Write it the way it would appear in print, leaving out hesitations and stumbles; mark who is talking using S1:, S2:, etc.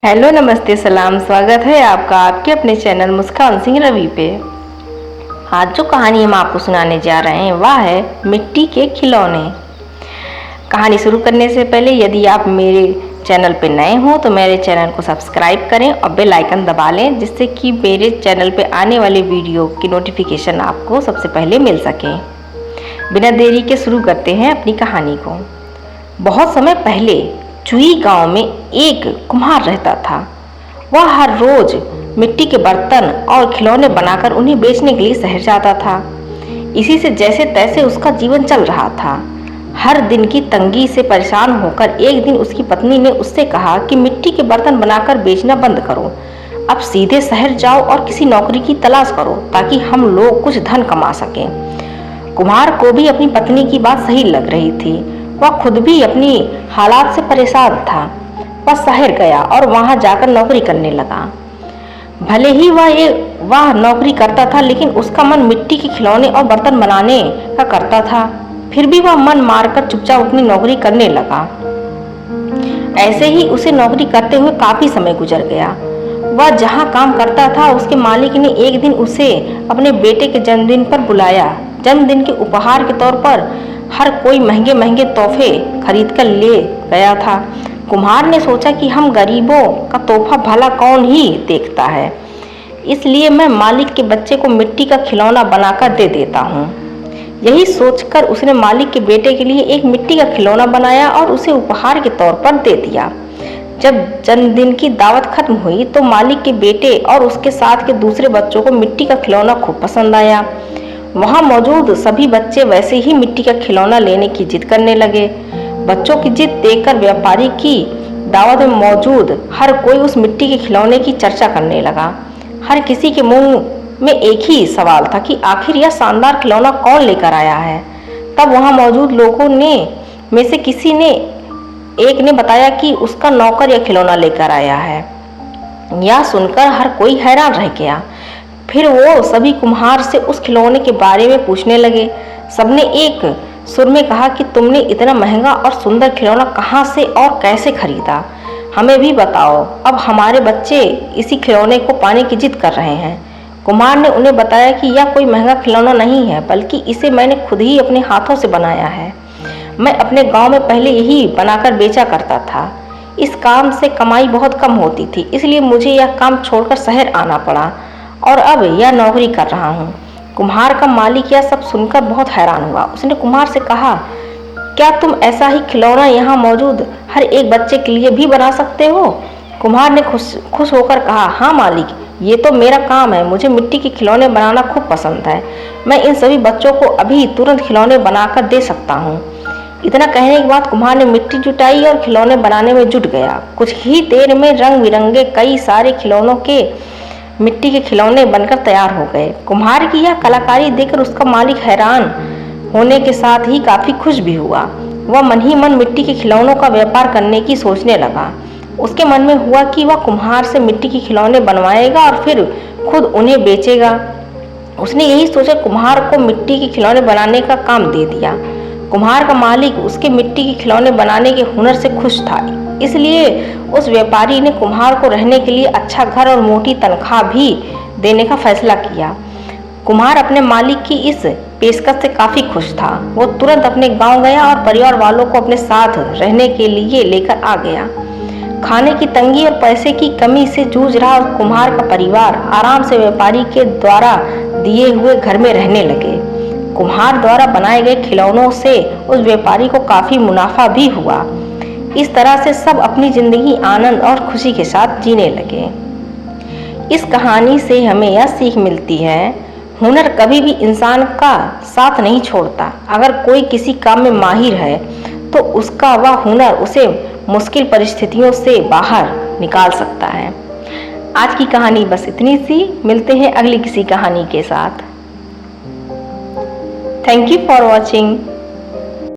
S1: Hello, नमस्ते, सलाम। स्वागत है आपका आपके अपने चैनल मुस्कान सिंह रवि पे। आज जो कहानी हम आपको सुनाने जा रहे हैं वह है मिट्टी के खिलौने। कहानी शुरू करने से पहले यदि आप मेरे चैनल पे नए हो तो मेरे चैनल को सब्सक्राइब करें और बेल आइकन दबा लें, जिससे कि मेरे चैनल पे आने वाले वीडियो की नोटिफिकेशन आपको सबसे पहले मिल सके। बिना देरी के शुरू करते हैं अपनी कहानी को। बहुत समय पहले चुई गांव में एक कुम्हार रहता था। वह हर रोज मिट्टी के बर्तन और खिलौने बनाकर उन्हें बेचने के लिए शहर जाता था। इसी से जैसे तैसे उसका जीवन चल रहा था। हर दिन की तंगी से परेशान होकर एक दिन उसकी पत्नी ने उससे कहा कि मिट्टी के बर्तन बनाकर बेचना बंद करो, अब सीधे शहर जाओ और किसी नौकरी की तलाश करो ताकि हम लोग कुछ धन कमा सकें। कुम्हार को भी अपनी पत्नी की बात सही लग रही थी। वह खुद भी अपनी हालात से परेशान था। वह शहर गया और वहां जाकर नौकरी करने लगा। भले ही वह नौकरी करता था, लेकिन उसका मन मिट्टी के खिलौने और बर्तन बनाने का करता था। फिर भी वह मन मारकर चुपचाप अपनी नौकरी करने लगा। ऐसे ही उसे नौकरी करते हुए काफी समय गुजर गया। वह जहाँ काम करता था उसके मालिक ने एक दिन उसे अपने बेटे के जन्मदिन पर बुलाया। जन्मदिन के उपहार के तौर पर हर कोई महंगे महंगे तोहफे खरीद कर ले गया था। कुम्हार ने सोचा कि हम गरीबों का तोहफा भला कौन ही देखता है, इसलिए मैं मालिक के बच्चे को मिट्टी का खिलौना बनाकर दे देता हूँ। यही सोचकर उसने मालिक के बेटे के लिए एक मिट्टी का खिलौना बनाया और उसे उपहार के तौर पर दे दिया। जब जन्मदिन की दावत खत्म हुई तो मालिक के बेटे और उसके साथ के दूसरे बच्चों को मिट्टी का खिलौना खूब पसंद आया। वहां मौजूद सभी बच्चे वैसे ही मिट्टी का खिलौना लेने की जिद करने लगे। बच्चों की जिद देखकर व्यापारी की दावत में मौजूद हर कोई उस मिट्टी के खिलौने की चर्चा करने लगा। हर किसी के मुंह में एक ही सवाल था कि आखिर यह शानदार खिलौना कौन लेकर आया है। तब वहां मौजूद लोगों में से किसी ने एक ने बताया कि उसका नौकर यह खिलौना लेकर आया है। यह सुनकर हर कोई हैरान रह गया। फिर वो सभी कुम्हार से उस खिलौने के बारे में पूछने लगे। सबने एक सुर में कहा कि तुमने इतना महंगा और सुंदर खिलौना कहाँ से और कैसे खरीदा, हमें भी बताओ। अब हमारे बच्चे इसी खिलौने को पाने की जिद कर रहे हैं। कुम्हार ने उन्हें बताया कि यह कोई महंगा खिलौना नहीं है, बल्कि इसे मैंने खुद ही अपने हाथों से बनाया है। मैं अपने गांव में पहले यही बनाकर बेचा करता था। इस काम से कमाई बहुत कम होती थी, इसलिए मुझे यह काम छोड़कर शहर आना पड़ा और अब यह नौकरी कर रहा हूँ। कुम्हार का मालिक यह सब सुनकर बहुत हैरान हुआ। उसने कुम्हार से कहा, क्या तुम ऐसा ही खिलौना यहाँ मौजूद हर एक बच्चे के लिए भी बना सकते हो? कुम्हार ने खुश होकर कहा, हाँ मालिक, ये तो मेरा काम है। मुझे मिट्टी के खिलौने बनाना खूब पसंद है। मैं इन सभी बच्चों को अभी तुरंत खिलौने बनाकर दे सकता हूँ। इतना कहने के बाद कुम्हार ने मिट्टी जुटाई और खिलौने बनाने में जुट गया। कुछ ही देर में रंग बिरंगे कई सारे खिलौनों के मिट्टी के खिलौने बनकर तैयार हो गए। कुम्हार की यह कलाकारी देखकर उसका मालिक हैरान होने के साथ ही काफी खुश भी हुआ। वह मन ही मन मिट्टी के खिलौनों का व्यापार करने की सोचने लगा। उसके मन में हुआ कि वह कुम्हार से मिट्टी के खिलौने बनवाएगा और फिर खुद उन्हें बेचेगा। उसने यही सोचकर कुम्हार को मिट्टी के खिलौने बनाने का काम दे दिया। कुम्हार का मालिक उसके मिट्टी के खिलौने बनाने के हुनर से खुश था, इसलिए उस व्यापारी ने कुम्हार को रहने के लिए अच्छा घर और मोटी तनख्वाह भी देने का फैसला किया। कुम्हार अपने मालिक की इस पेशकश से काफी खुश था। वो तुरंत अपने गांव गया और परिवार वालों को अपने साथ रहने के लिए लेकर आ गया। खाने की तंगी और पैसे की कमी से जूझ रहा कुम्हार का परिवार आराम से व्यापारी के द्वारा दिए हुए घर में रहने लगे। कुम्हार द्वारा बनाए गए खिलौनों से उस व्यापारी को काफी मुनाफा भी हुआ। इस तरह से सब अपनी जिंदगी आनंद और खुशी के साथ जीने लगे। इस कहानी से हमें यह सीख मिलती है, हुनर कभी भी इंसान का साथ नहीं छोड़ता। अगर कोई किसी काम में माहिर है तो उसका वह हुनर उसे मुश्किल परिस्थितियों से बाहर निकाल सकता है। आज की कहानी बस इतनी सी। मिलते हैं अगली किसी कहानी के साथ। Thank you for watching.